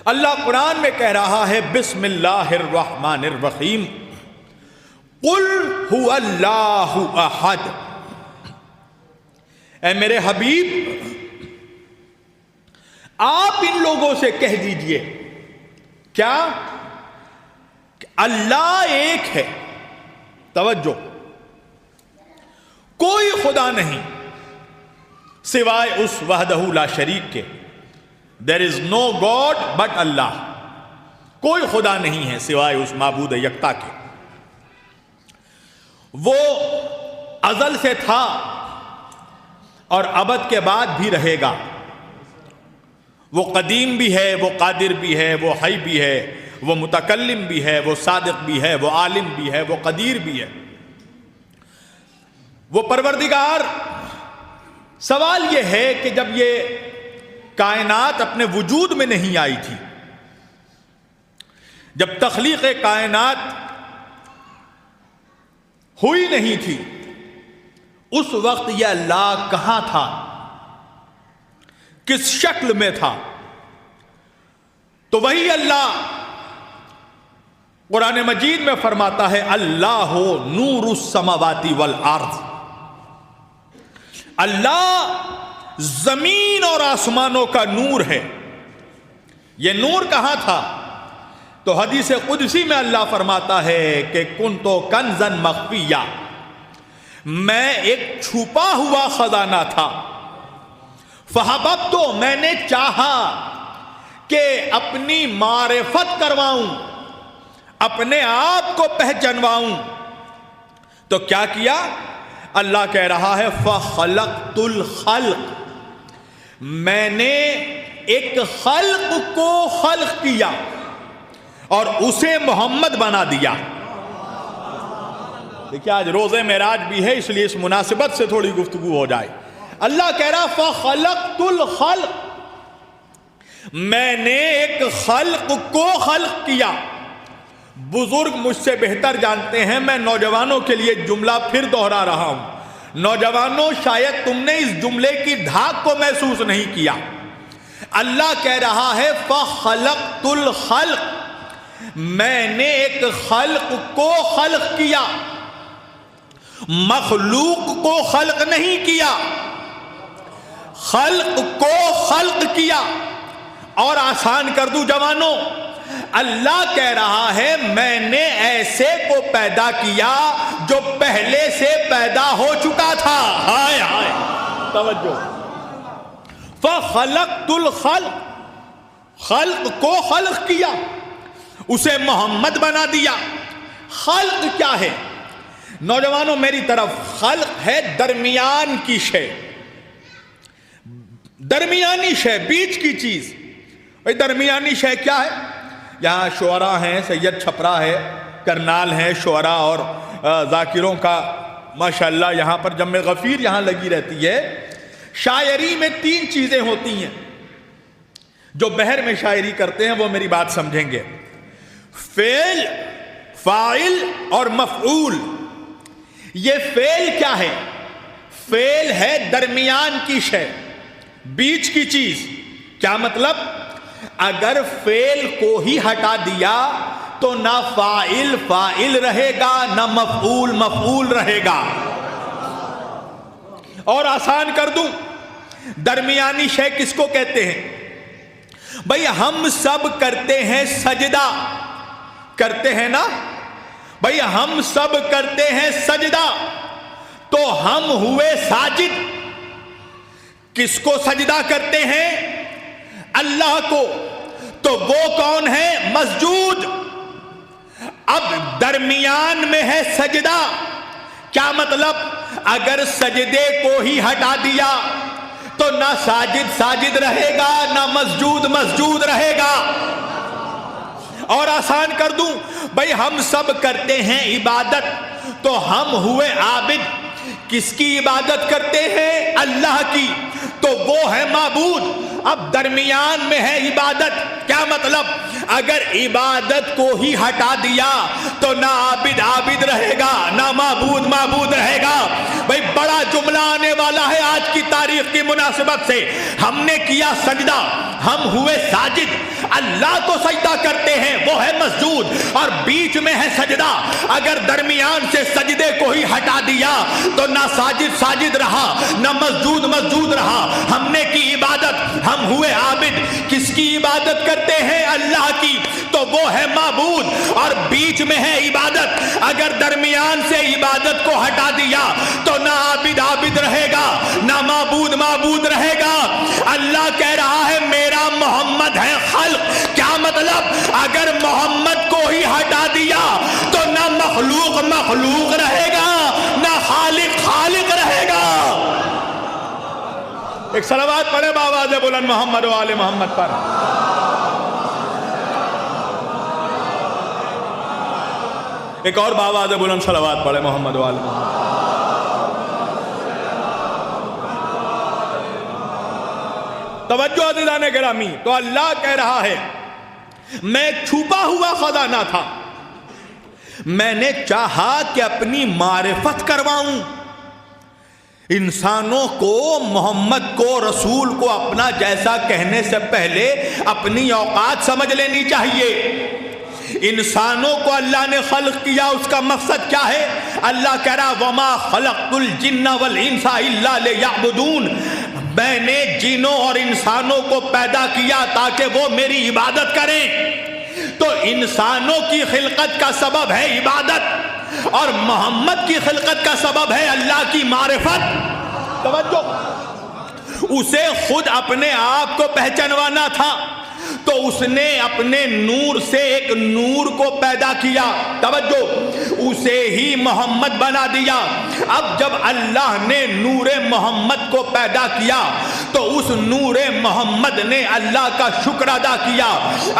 اللہ قرآن میں کہہ رہا ہے بسم اللہ الرحمن الرحیم قل هو اللہ احد، اے میرے حبیب آپ ان لوگوں سے کہہ دیجئے کیا کہ اللہ ایک ہے، توجہ، کوئی خدا نہیں سوائے اس وحدہ لا شریک کے، there is no God but اللہ، کوئی خدا نہیں ہے سوائے اس معبود یکتا کے، وہ ازل سے تھا اور ابد کے بعد بھی رہے گا، وہ قدیم بھی ہے، وہ قادر بھی ہے، وہ حی بھی ہے، وہ متکلم بھی ہے، وہ صادق بھی ہے، وہ عالم بھی ہے، وہ قدیر بھی ہے، وہ پروردگار۔ سوال یہ ہے کہ جب یہ کائنات اپنے وجود میں نہیں آئی تھی، جب تخلیق کائنات ہوئی نہیں تھی، اس وقت یہ اللہ کہاں تھا، کس شکل میں تھا؟ تو وہی اللہ قرآن مجید میں فرماتا ہے اللہ نور السماوات والارض، اللہ زمین اور آسمانوں کا نور ہے۔ یہ نور کہاں تھا؟ تو حدیث قدسی میں اللہ فرماتا ہے کہ کنتو کنزا مخفیا، میں ایک چھپا ہوا خزانہ تھا، فحببت، تو میں نے چاہا کہ اپنی معرفت کرواؤں، اپنے آپ کو پہچانواؤں، تو کیا کیا؟ اللہ کہہ رہا ہے فخلقت الخلق، میں نے ایک خلق کو خلق کیا اور اسے محمد بنا دیا۔ دیکھیں آج روزے معراج بھی ہے، اس لیے اس مناسبت سے تھوڑی گفتگو ہو جائے۔ اللہ کہہ رہا فخلقت الخلق، میں نے ایک خلق کو خلق کیا۔ بزرگ مجھ سے بہتر جانتے ہیں، میں نوجوانوں کے لیے جملہ پھر دوہرا رہا ہوں۔ نوجوانوں شاید تم نے اس جملے کی دھاک کو محسوس نہیں کیا۔ اللہ کہہ رہا ہے فخلقت الخلق، میں نے ایک خلق کو خلق کیا، مخلوق کو خلق نہیں کیا، خلق کو خلق کیا۔ اور آسان کر دوں جوانوں، اللہ کہہ رہا ہے میں نے ایسے کو پیدا کیا جو پہلے سے پیدا ہو چکا تھا۔ ہائے ہائے، توجہ، فخلقت الخلق، خلق کو خلق کیا، اسے محمد بنا دیا۔ خلق کیا ہے نوجوانوں میری طرف؟ خلق ہے درمیان کی شے، درمیانی شے، بیچ کی چیز۔ درمیانی شے کیا ہے؟ یہاں شعراء ہیں، سید چھپرا ہے، کرنال ہیں، شعراء اور ذاکروں کا ماشاءاللہ یہاں پر جمع غفیر یہاں لگی رہتی ہے۔ شاعری میں تین چیزیں ہوتی ہیں، جو بحر میں شاعری کرتے ہیں وہ میری بات سمجھیں گے۔ فعل، فاعل اور مفعول۔ یہ فعل کیا ہے؟ فعل ہے درمیان کی شے، بیچ کی چیز۔ کیا مطلب؟ اگر فعل کو ہی ہٹا دیا تو نہ فاعل فاعل رہے گا، نہ مفعول مفعول رہے گا۔ اور آسان کر دوں، درمیانی شے کس کو کہتے ہیں؟ بھئی ہم سب کرتے ہیں سجدہ، کرتے ہیں نا بھئی، ہم سب کرتے ہیں سجدہ، تو ہم ہوئے ساجد۔ کس کو سجدہ کرتے ہیں؟ اللہ کو۔ تو وہ کون ہے؟ مسجود۔ اب درمیان میں ہے سجدہ، کیا مطلب؟ اگر سجدے کو ہی ہٹا دیا تو نہ ساجد ساجد رہے گا، نہ مسجود مسجود رہے گا۔ اور آسان کر دوں، بھئی ہم سب کرتے ہیں عبادت، تو ہم ہوئے عابد۔ کس کی عبادت کرتے ہیں؟ اللہ کی، تو وہ ہے معبود۔ اب درمیان میں ہے عبادت، کیا مطلب؟ مطلب اگر عبادت کو ہی ہٹا دیا تو نہ عابد عابد رہے گا، نہ معبود معبود رہے گا۔ بھئی بڑا جملہ آنے والا ہے آج کی تاریخ کی مناسبت سے۔ ہم نے کیا سجدہ، ہم ہوئے ساجد، اللہ کو سجدہ کرتے ہیں، وہ ہے مسجود، اور بیچ میں ہے سجدہ۔ اگر درمیان سے سجدے کو ہی ہٹا دیا تو نہ ساجد ساجد رہا، نہ مسجود مسجود رہا۔ ہم نے کی عبادت، ہم ہوئے عابد۔ کس کی عبادت کرتے ہیں؟ اللہ کی، تو وہ ہے معبود، اور بیچ میں ہے عبادت۔ اگر درمیان سے عبادت کو ہٹا دیا تو نہ عابد عابد رہے گا، نہ معبود معبود رہے گا۔ اللہ کہہ رہا ہے میرا محمد ہے خلق۔ کیا مطلب؟ اگر محمد کو ہی ہٹا دیا تو نہ مخلوق مخلوق رہے گا، نہ خالق خالق رہے گا۔ ایک صلوات پڑھے بآواز بلند محمد و آل محمد پر۔ ایک اور بآواز بلند صلوات پڑھے محمد و آل محمد۔ توجہ عزیزان گرامی، تو اللہ کہہ رہا ہے میں چھپا ہوا خزانہ تھا، میں نے چاہا کہ اپنی معرفت کرواؤں۔ انسانوں کو، محمد کو، رسول کو اپنا جیسا کہنے سے پہلے اپنی اوقات سمجھ لینی چاہیے۔ انسانوں کو اللہ نے خلق کیا، اس کا مقصد کیا ہے؟ اللہ کہہ رہا وما خلقت الجن والانس الا لیعبدون، میں نے جنوں اور انسانوں کو پیدا کیا تاکہ وہ میری عبادت کریں۔ تو انسانوں کی خلقت کا سبب ہے عبادت، اور محمد کی خلقت کا سبب ہے اللہ کی معرفت۔ توجہ، اسے خود اپنے آپ کو پہچانوانا تھا تو اس نے اپنے نور سے ایک نور کو پیدا کیا۔ توجہ، اسے ہی محمد بنا دیا۔ اب جب اللہ نے نور محمد کو پیدا کیا تو اس نور محمد نے اللہ کا شکر ادا کیا،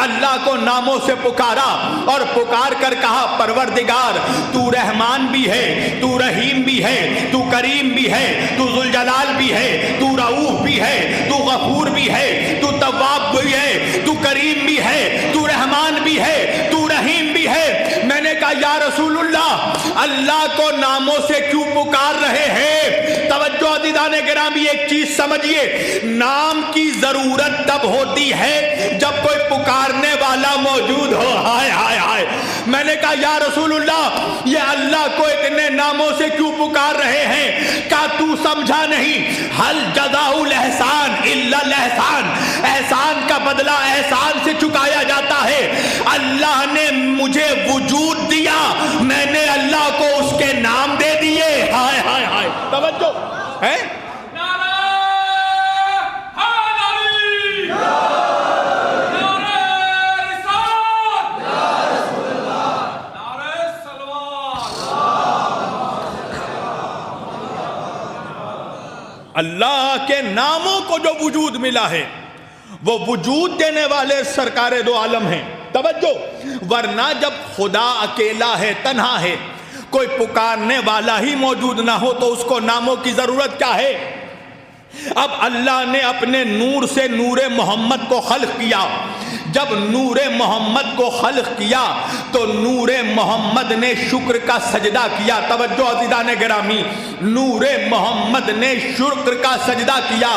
اللہ کو ناموں سے پکارا، اور پکار کر کہا پروردگار تو رحمان بھی ہے، تو رحیم بھی ہے، تو کریم بھی ہے، تو ذوالجلال بھی ہے، تو رؤوف بھی ہے، تو غفور بھی ہے، تو تواب بھی ہے، تو کریم بھی ہے، تو رحمان بھی ہے، تو رحیم بھی ہے۔ میں نے کہا یا رسول اللہ کو ناموں سے کیوں پکار رہے ہیں؟ توجہ عزیزان گرامی، ایک چیز سمجھیے، نام کی ضرورت تب ہوتی ہے جب کوئی پکارنے والا موجود ہو۔ ہائے ہائے ہائے، میں نے کہا یا رسول اللہ یہ اللہ کو اتنے ناموں سے کیوں پکار رہے ہیں؟ کہا تو سمجھا نہیں، حل جزاء الاحسان الا الاحسان، احسان کا بدلہ احسان سے چکایا جاتا ہے۔ اللہ نے مجھے وجود دیا، میں نے اللہ کو اس کے نام دے دیے۔ ہائے ہائے ہائے، توجہ ہے۔ اللہ کے ناموں کو جو وجود ملا ہے وہ وجود دینے والے سرکار دو عالم ہیں۔ توجہ، ورنہ جب خدا اکیلا ہے، تنہا ہے، کوئی پکارنے والا ہی موجود نہ ہو تو اس کو ناموں کی ضرورت کیا ہے؟ اب اللہ نے اپنے نور سے نور محمد کو خلق کیا۔ جب نور محمد کو خلق کیا تو نور محمد نے شکر کا سجدہ کیا۔ توجہ عزیزان گرامی، نور محمد نے شکر کا سجدہ کیا۔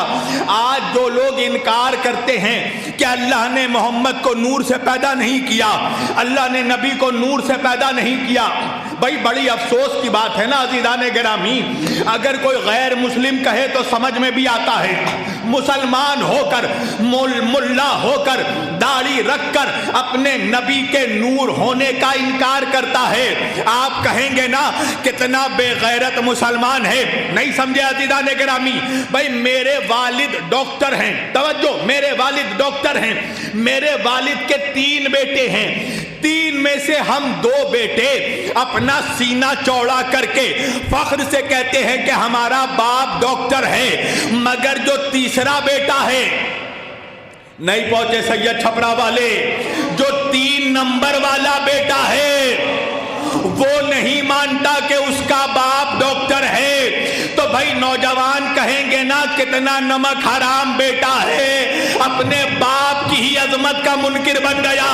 آج جو لوگ انکار کرتے ہیں کہ اللہ نے محمد کو نور سے پیدا نہیں کیا، اللہ نے نبی کو نور سے پیدا نہیں کیا، بھائی بڑی افسوس کی بات ہے نا عزیزان گرامی۔ اگر کوئی غیر مسلم کہے تو سمجھ میں بھی آتا ہے، مسلمان ہو کر، ملا ہو کر، داڑھی رکھ کر اپنے نبی کے نور ہونے کا انکار کرتا ہے۔ آپ کہیں گے نا کتنا بے غیرت مسلمان ہے، نہیں سمجھے عزیزان گرامی؟ بھائی میرے والد ڈاکٹر ہیں، توجہ، میرے والد ڈاکٹر ہیں، میرے والد کے 3 بیٹے ہیں، 3 میں سے ہم 2 بیٹے اپنا سینہ چوڑا کر کے فخر سے کہتے ہیں کہ ہمارا باپ ڈاکٹر ہے، مگر جو تیسرا بیٹا ہے، نہیں پہنچے سید چھپرا والے، جو 3 نمبر والا بیٹا ہے وہ نہیں مانتا کہ اس کا باپ ڈاکٹر ہے۔ تو بھائی نوجوان کہیں گے نا کتنا نمک حرام بیٹا ہے، اپنے باپ کی ہی عظمت کا منکر بن گیا،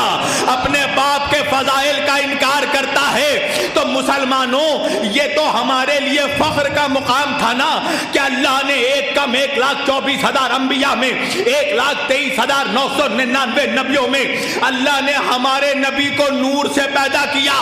اپنے باپ کے فضائل کا انکار کرتا ہے۔ تو مسلمانوں یہ تو ہمارے لیے فخر کا مقام تھا نا کہ اللہ نے 1,24,000 انبیاء میں 1,23,999 نبیوں میں اللہ نے ہمارے نبی کو نور سے پیدا کیا،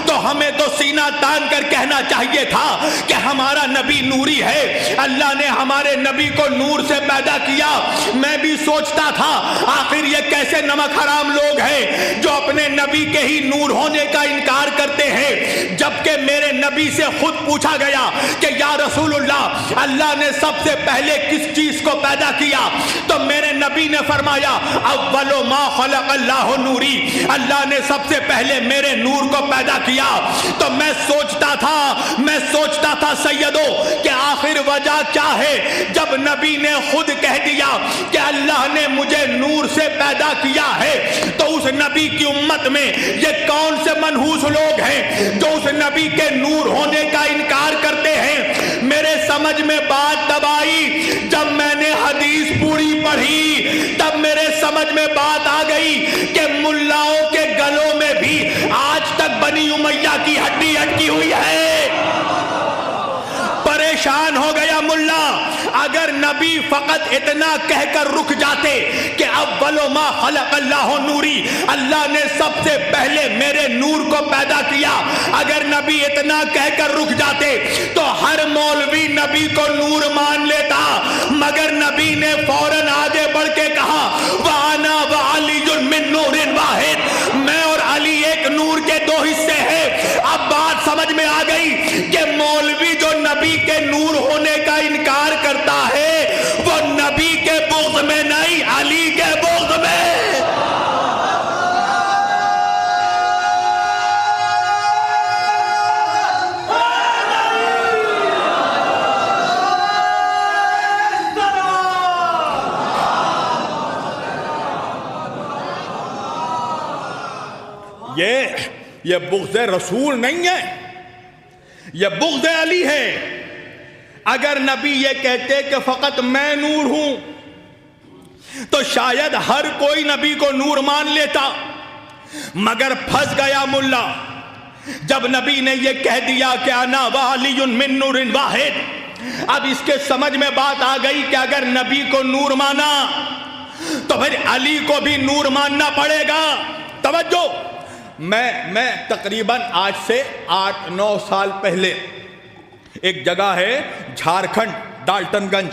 تو ہمیں تو سینہ تان کر کہنا چاہیے تھا کہ ہمارا نبی نوری ہے، اللہ نے ہمارے نبی کو نور سے پیدا کیا۔ میں بھی سوچتا تھا آخر یہ کیسے نمک حرام لوگ ہیں جو اپنے نبی کے ہی نور ہونے کا انکار کرتے ہیں، جبکہ میرے نبی سے خود پوچھا گیا کہ یا رسول اللہ اللہ نے سب سے پہلے کس چیز کو پیدا کیا؟ تو میرے نبی نے فرمایا اول ما خلق اللہ نوری، اللہ نے سب سے پہلے میرے نور کو پیدا کیا۔ تو میں سوچتا تھا سیدو کہ آخر وجہ کیا ہے، جب نبی نے خود کہہ دیا کہ اللہ نے مجھے نور سے پیدا کیا ہے، تو اس نبی کی امت میں یہ کون سے منحوس لوگ ہیں جو اس نبی کے نور ہونے کا انکار کرتے ہیں؟ میرے سمجھ میں بات تب آئی جب میں نے حدیث پوری پڑھی، تب میرے سمجھ میں بات آ گئی کہ ملاؤں کے گلوں میں بھی آج تک بنی امیہ کی ہڈی اٹکی ہوئی ہے۔ پریشان ہو گیا ملا، اگر نبی فقط اتنا کہہ کر رک جاتے کہ اول ما خلق اللہ نوری، اللہ نے سب سے پہلے میرے نور کو پیدا کیا، اگر نبی اتنا کہہ کر رک جاتے تو ہر مولوی نبی کو نور مان لیتا، مگر نبی نے فوراً آگے بڑھ کے کہا وَأَنَا وَعَلِيٌّ مِّن نُورٍ وَاحِدٍ، میں اور علی ایک نور کے دو حصے ہیں۔ اب بات سمجھ میں آ گئی کہ مولوی جو نبی کے نور ہونے کا انکار کرتا ہے وہ نبی کے بغض میں نہیں، علی کے بغض میں۔ یہ بغض رسول نہیں ہے، یہ بغض علی ہے۔ اگر نبی یہ کہتے کہ فقط میں نور ہوں تو شاید ہر کوئی نبی کو نور مان لیتا، مگر پھنس گیا ملا جب نبی نے یہ کہہ دیا کہ انا وعلی من نور واحد۔ اب اس کے سمجھ میں بات آ گئی کہ اگر نبی کو نور مانا تو پھر علی کو بھی نور ماننا پڑے گا۔ توجہ، میں تقریباً آج سے 8-9 سال پہلے ایک جگہ ہے جھارکھنڈ ڈالٹن گنج،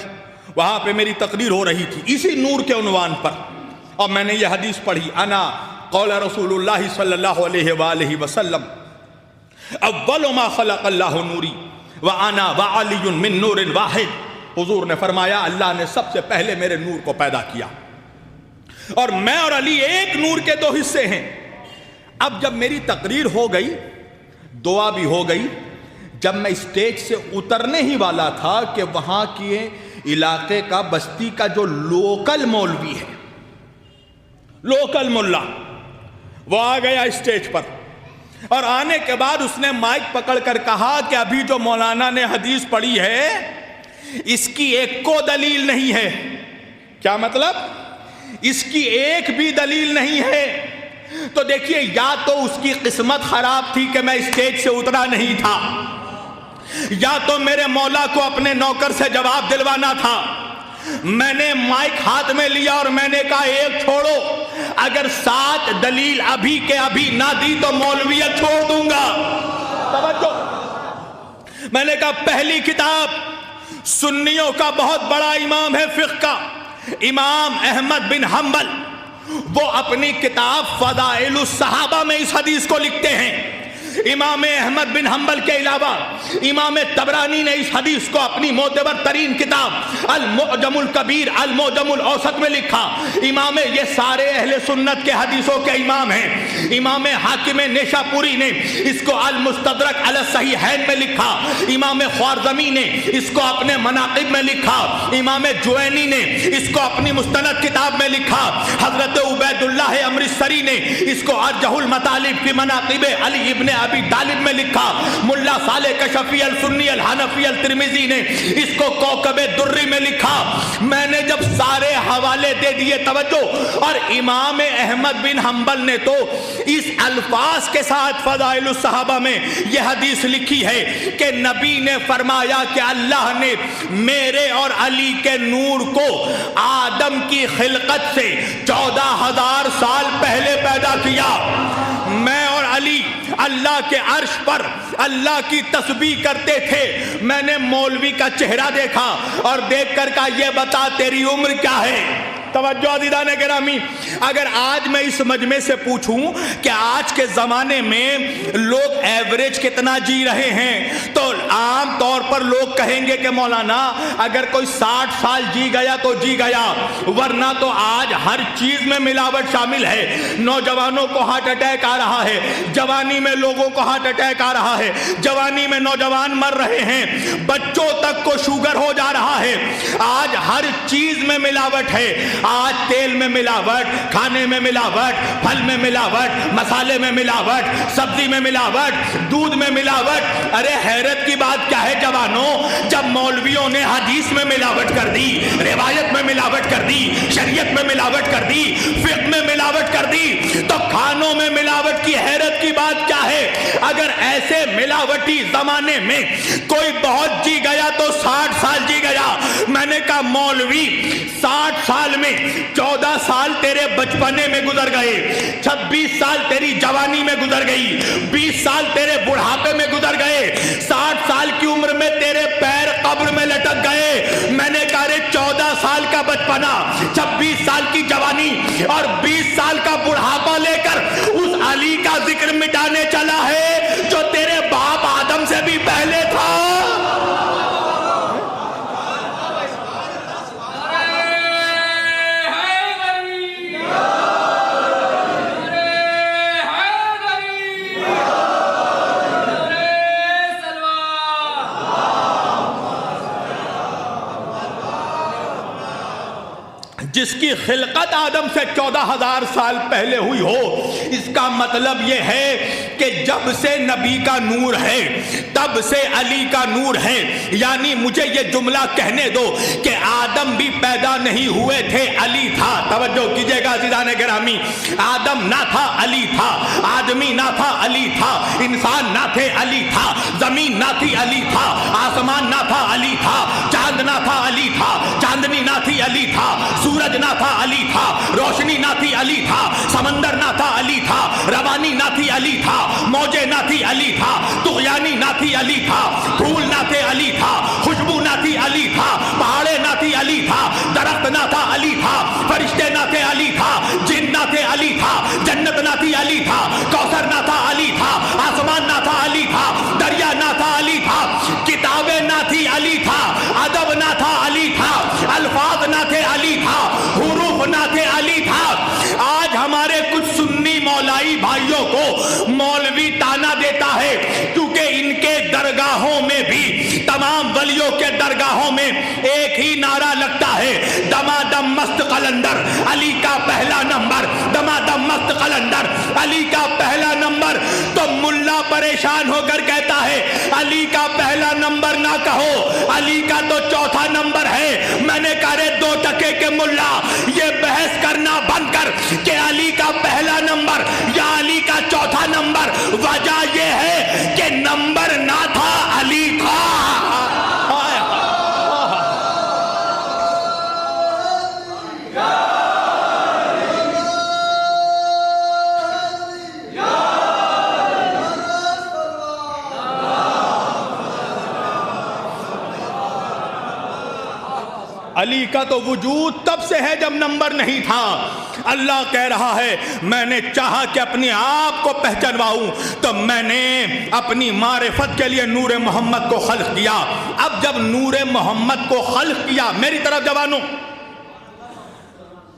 وہاں پہ میری تقریر ہو رہی تھی اسی نور کے عنوان پر، اور میں نے یہ حدیث پڑھی انا قول رسول اللہ صلی اللہ علیہ وآلہ وسلم اول ما خلق اللہ نوری وانا وعلی من نور واحد۔ حضور نے فرمایا اللہ نے سب سے پہلے میرے نور کو پیدا کیا، اور میں اور علی ایک نور کے دو حصے ہیں۔ اب جب میری تقریر ہو گئی، دعا بھی ہو گئی، جب میں اسٹیج سے اترنے ہی والا تھا کہ وہاں کے علاقے کا بستی کا جو لوکل مولوی ہے، لوکل ملا، وہ آ گیا اسٹیج پر، اور آنے کے بعد اس نے مائک پکڑ کر کہا کہ ابھی جو مولانا نے حدیث پڑھی ہے اس کی ایک کو دلیل نہیں ہے۔ کیا مطلب؟ اس کی ایک بھی دلیل نہیں ہے۔ تو دیکھیے، یا تو اس کی قسمت خراب تھی کہ میں اسٹیج سے اترا نہیں تھا، یا تو میرے مولا کو اپنے نوکر سے جواب دلوانا تھا۔ میں نے مائک ہاتھ میں لیا اور میں نے کہا ایک چھوڑو، اگر 7 دلیل ابھی کے ابھی نہ دی تو مولویت چھوڑ دوں گا۔ توجہ، میں نے کہا پہلی کتاب سنیوں کا بہت بڑا امام ہے فقہ کا، امام احمد بن حنبل، وہ اپنی کتاب فضائل الصحابہ میں اس حدیث کو لکھتے ہیں۔ امام احمد بن حنبل کے علاوہ امام طبرانی نے اس حدیث کو اپنی معتبر ترین کتاب المعجم الکبیر المعجم الاوسط میں لکھا۔ امام، یہ سارے اہل سنت کے حدیثوں کے امام ہیں۔ امام حاکم نیشاپوری نے اس کو المستدرک علی الصحیحین میں لکھا، امام خوارزمی نے اس کو اپنے مناقب میں لکھا، امام جوینی نے اس کو اپنی مستند کتاب میں لکھا، حضرت عبید اللہ امرتسری نے اس کو ارجح المطالب کی مناقب علی ابن ابی طالب میں لکھا، ملا صالح کشفی السنی الحنفی الترمذی نے اس کو کوكب دری میں لکھا۔ میں نے جب سارے حوالے دے دیے، توجہ، اور امام احمد بن حنبل نے تو اس الفاظ کے ساتھ فضائل الصحابہ میں یہ حدیث لکھی ہے کہ نبی نے فرمایا کہ اللہ نے میرے اور علی کے نور کو آدم کی خلقت سے 14,000 سال پہلے پیدا کیا۔ میں اور علی اللہ کے عرش پر اللہ کی تسبیح کرتے تھے۔ میں نے مولوی کا چہرہ دیکھا اور دیکھ کر کہا یہ بتا تیری عمر کیا ہے؟ توجہ عزیزان گرامی، اگر آج میں اس مجمع سے پوچھوں کہ آج کے زمانے میں لوگ ایوریج کتنا جی رہے ہیں تو عام طور پر لوگ کہیں گے کہ مولانا اگر کوئی 60 سال جی گیا تو جی گیا، ورنہ تو آج ہر چیز میں ملاوٹ شامل ہے۔ نوجوانوں کو ہارٹ اٹیک آ رہا ہے، جوانی میں لوگوں کو ہارٹ اٹیک آ رہا ہے، جوانی میں نوجوان مر رہے ہیں، بچوں تک کو شوگر ہو جا رہا ہے۔ آج ہر چیز میں ملاوٹ ہے، آج تیل میں ملاوٹ، کھانے میں ملاوٹ، پھل میں ملاوٹ، مسالے میں ملاوٹ، سبزی میں ملاوٹ، دودھ میں ملاوٹ۔ ارے حیرت کی بات کیا ہے جوانوں، جب مولویوں نے حدیث میں ملاوٹ کر دی، روایت میں ملاوٹ کر دی، شریعت میں ملاوٹ کر دی، فقہ میں ملاوٹ کر دی، تو کھانوں میں ملاوٹ کی حیرت کی بات کیا ہے؟ اگر ایسے ملاوٹی زمانے میں کوئی بہت جی گیا تو 60 سال جی گیا۔ میں نے کہا مولوی 60 سال میں 14 سال تیرے بچپنے میں گزر گئے، 26 سال تیری جوانی میں گزر گئی، 20 سال تیرے بڑھاپے میں گزر گئے، 60 سال کی عمر میں تیرے پیر قبر میں لٹک گئے۔ میں نے کہا رے 14 سال کا بچپنا، 26 سال کی جوانی اور 20 سال کا بڑھاپا لے کر اس علی کا ذکر مٹانے چلا ہے جو تیرے باپ آدم سے بھی پہلے تھا۔ جس کی خلقت آدم سے 14,000 سال پہلے ہوئی ہو، اس کا مطلب یہ ہے کہ جب سے نبی کا نور ہے تب سے علی کا نور ہے۔ یعنی مجھے یہ جملہ کہنے دو کہ آدم بھی پیدا نہیں ہوئے تھے، علی تھا۔ توجہ کیجئے گا عزیزان گرامی، آدم نہ تھا علی تھا، آدمی نہ تھا علی تھا، انسان نہ تھے علی تھا، زمین نہ تھی علی تھا، آسمان نہ تھا علی تھا، چاند نہ تھا علی تھا، چاندنی نہ تھی علی تھا، سورج نہ تھا علی تھا، روشنی نہ تھی علی تھا، سمندر نہ تھا علی تھا، روانی نہ تھی علی تھا، موجیں نہ تھی علی تھا، طغیانی نہ تھی علی تھا، پھول نہ تھے علی تھا، خوشبو نہ تھی علی تھا، پہاڑیں نہ تھی علی تھا، درخت نہ تھا علی تھا، فرشتے نہ تھے علی تھا، جن نہ تھے علی تھا، جنت نہ تھی علی تھا، کوثر نہ تھا علی تھا، آسمان نہ تھا علی تھا، دریا نہ تھا علی تھا، کتابیں نہ تھی علی تھا، ادب نہ تھا علی تھا، الفاظ نہ تھے علی تھا، حروف نہ تھے علی تھا۔ آج ہمارے کچھ سنی مولائی بھائیوں کو مولوی تانا دیتا ہے کیونکہ ان کے درگاہوں میں بھی، تمام ولیوں کے درگاہوں میں ایک ہی نعرہ لگتا ہے، دمادم مست قلندر علی کا پہلا نمبر، دمادم مست قلندر علی کا پہلا نمبر۔ تو ملا پریشان ہو کر کہتا ہے علی کا پہلا نمبر نہ کہو، علی کا تو چوتھا نمبر ہے۔ میں نے کہا رے 2 ٹکے کے ملا، یہ بحث کرنا بند کر کہ علی کا پہلا نمبر یا علی کا چوتھا نمبر، وجہ یہ ہے کہ نمبر نہ تھا علی تھا۔ علی کا تو وجود تب سے ہے جب نمبر نہیں تھا۔ اللہ کہہ رہا ہے میں نے چاہا کہ اپنے آپ کو پہچانواؤں تو میں نے اپنی معرفت کے لیے نور محمد کو خلق کیا۔ اب جب نور محمد کو خلق کیا، میری طرف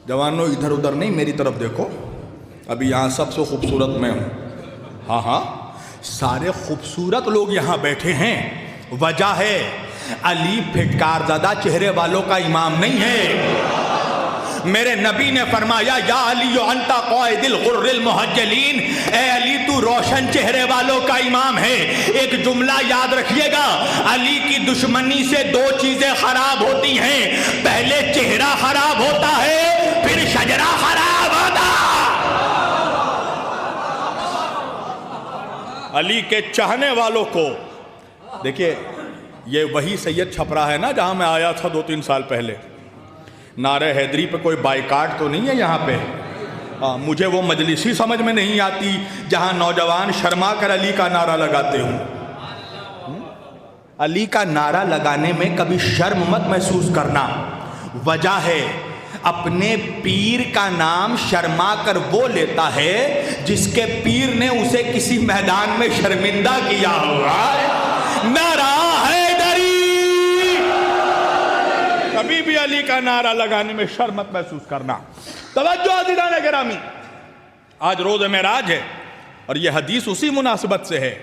جوانوں ادھر ادھر نہیں، میری طرف دیکھو، ابھی یہاں سب سے خوبصورت میں ہوں۔ ہاں سارے خوبصورت لوگ یہاں بیٹھے ہیں، وجہ ہے علی پھٹکار زدہ چہرے والوں کا امام نہیں ہے۔ میرے نبی نے فرمایا یا علی انت قائد الغر المحجلین، اے علی تو روشن چہرے والوں کا امام ہے۔ ایک جملہ یاد رکھیے گا، علی کی دشمنی سے دو چیزیں خراب ہوتی ہیں، پہلے چہرہ خراب ہوتا ہے، پھر شجرہ خراب ہوتا۔ علی کے چاہنے والوں کو دیکھیے، یہ وہی سید چھپرا ہے نا جہاں میں آیا تھا 2-3 سال پہلے، نعرہ حیدری پہ کوئی بائیکاٹ تو نہیں ہے یہاں پہ؟ مجھے وہ مجلسی سمجھ میں نہیں آتی جہاں نوجوان شرما کر علی کا نعرہ لگاتے ہوں۔ علی کا نعرہ لگانے میں کبھی شرم مت محسوس کرنا، وجہ ہے اپنے پیر کا نام شرما کر وہ لیتا ہے جس کے پیر نے اسے کسی میدان میں شرمندہ کیا ہوا۔ نعرہ حیدری، کبھی بھی علی کا نعرہ لگانے میں شرم مت محسوس کرنا۔ توجہ عزیزان گرامی، آج روز معراج ہے اور یہ حدیث اسی مناسبت سے ہے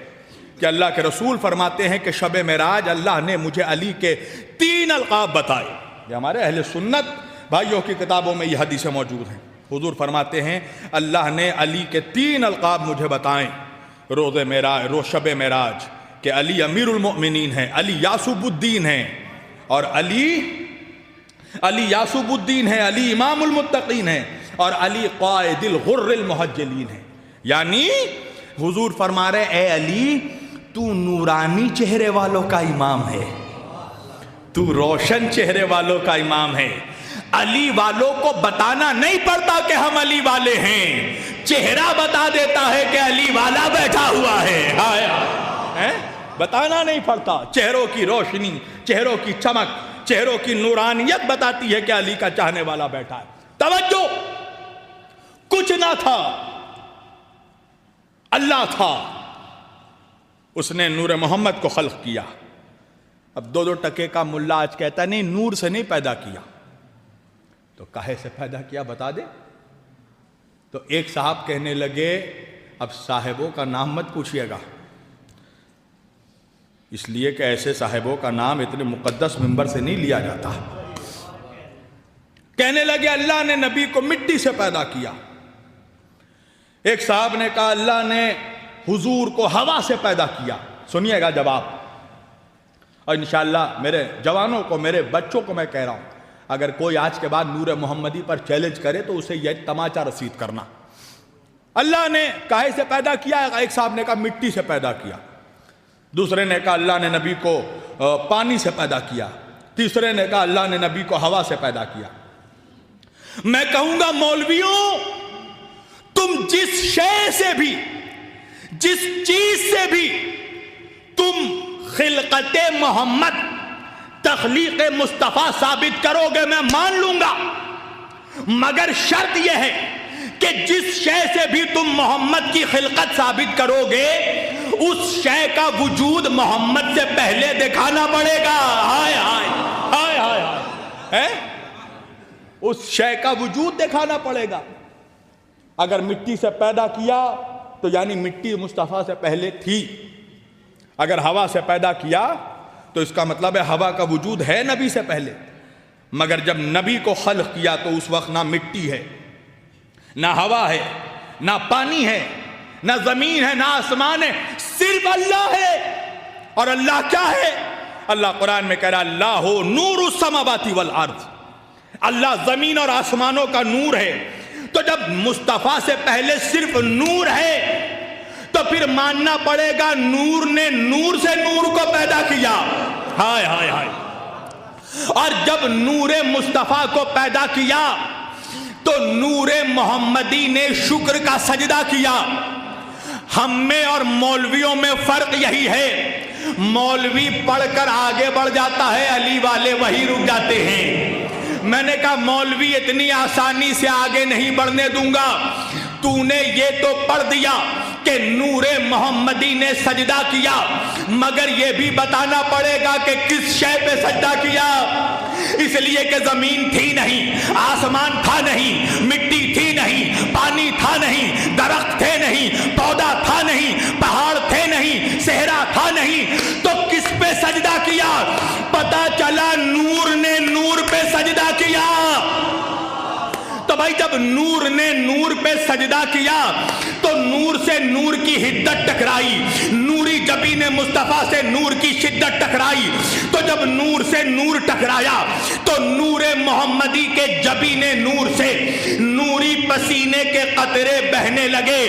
کہ اللہ کے رسول فرماتے ہیں کہ شب معراج اللہ نے مجھے علی کے 3 القاب بتائے۔ یہ ہمارے اہل سنت بھائیوں کی کتابوں میں یہ حدیثیں موجود ہیں۔ حضور فرماتے ہیں اللہ نے علی کے 3 القاب مجھے بتائیں روز شب معراج، کہ علی امیر المؤمنین ہیں، علی یاسوب الدین ہیں، اور علی یاسوب الدین ہیں، علی امام المتقین ہیں، اور علی قائد الغر المحجلین ہیں۔ یعنی حضور فرما رہے اے علی تو نورانی چہرے والوں کا امام ہے، تو روشن چہرے والوں کا امام ہے۔ علی والوں کو بتانا نہیں پڑتا کہ ہم علی والے ہیں، چہرہ بتا دیتا ہے کہ علی والا بیٹھا ہوا ہے۔ بتانا نہیں پڑتا، چہروں کی روشنی، چہروں کی چمک، چہروں کی نورانیت بتاتی ہے کہ علی کا چاہنے والا بیٹھا ہے۔ توجہ، کچھ نہ تھا، اللہ تھا، اس نے نور محمد کو خلق کیا۔ اب 2 ٹکے کا ملا آج کہتا نہیں نور سے نہیں پیدا کیا، تو کاہے سے پیدا کیا بتا دے؟ تو ایک صاحب کہنے لگے اب صاحبوں کا نام مت پوچھئے گا، اس لیے کہ ایسے صاحبوں کا نام اتنے مقدس منبر سے نہیں لیا جاتا۔ کہنے لگے اللہ نے نبی کو مٹی سے پیدا کیا۔ ایک صاحب نے کہا اللہ نے حضور کو ہوا سے پیدا کیا۔ سنیے گا جواب، اور انشاءاللہ میرے جوانوں کو، میرے بچوں کو میں کہہ رہا ہوں، اگر کوئی آج کے بعد نور محمدی پر چیلنج کرے تو اسے یہ تماچا رسید کرنا۔ اللہ نے کاہے سے پیدا کیا؟ ایک صاحب نے کہا مٹی سے پیدا کیا، دوسرے نے کہا اللہ نے نبی کو پانی سے پیدا کیا، تیسرے نے کہا اللہ نے نبی کو ہوا سے پیدا کیا۔ میں کہوں گا مولویوں، تم جس شے سے بھی، جس چیز سے بھی تم خلقت محمد، تخلیق مصطفیٰ ثابت کرو گے میں مان لوں گا، مگر شرط یہ ہے کہ جس شے سے بھی تم محمد کی خلقت ثابت کرو گے اس شے کا وجود محمد سے پہلے دکھانا پڑے گا۔ ہائے ہائے ہائے ہائے ہائے، اس شے کا وجود دکھانا پڑے گا۔ اگر مٹی سے پیدا کیا تو یعنی مٹی مصطفیٰ سے پہلے تھی، اگر ہوا سے پیدا کیا تو اس کا مطلب ہے ہوا کا وجود ہے نبی سے پہلے، مگر جب نبی کو خلق کیا تو اس وقت نہ مٹی ہے، نہ ہوا ہے، نہ پانی ہے، نہ زمین ہے، نہ آسمان ہے، صرف اللہ ہے۔ اور اللہ کیا ہے؟ اللہ قرآن میں کہہ رہا اللہ نور السماوات والارض، اللہ زمین اور آسمانوں کا نور ہے۔ تو جب مصطفیٰ سے پہلے صرف نور ہے تو پھر ماننا پڑے گا نور نے نور سے نور کو پیدا کیا۔ ہائے ہائے ہائے، اور جب نور مصطفیٰ کو پیدا کیا تو نور محمدی نے شکر کا سجدہ کیا۔ ہم میں اور مولویوں میں فرق یہی ہے، مولوی پڑھ کر آگے بڑھ جاتا ہے، علی والے وہی رک جاتے ہیں۔ میں نے کہا مولوی اتنی آسانی سے آگے نہیں بڑھنے دوں گا، تو نے یہ تو پڑھ دیا کہ نور محمدی نے سجدہ کیا، مگر یہ بھی بتانا پڑے گا کہ کس شے پہ سجدہ کیا۔ اس لیے کہ زمین تھی نہیں، آسمان تھا نہیں، مٹی تھی نہیں، پانی تھا نہیں، درخت تھے نہیں، پودا تھا نہیں، پہاڑ تھے نہیں، صحرا تھا نہیں، تو کس پہ سجدہ کیا؟ پتہ چلا نور نے نور پہ سجدہ کیا۔ بھائی جب نور نے نور پہ سجدہ کیا تو نور سے نور کی حدت ٹکرائی، نوری جبین مصطفیٰ سے نور کی شدت ٹکرائی، تو جب نور سے نور ٹکرایا تو نور محمدی کے جبین نور سے نوری پسینے کے قطرے بہنے لگے۔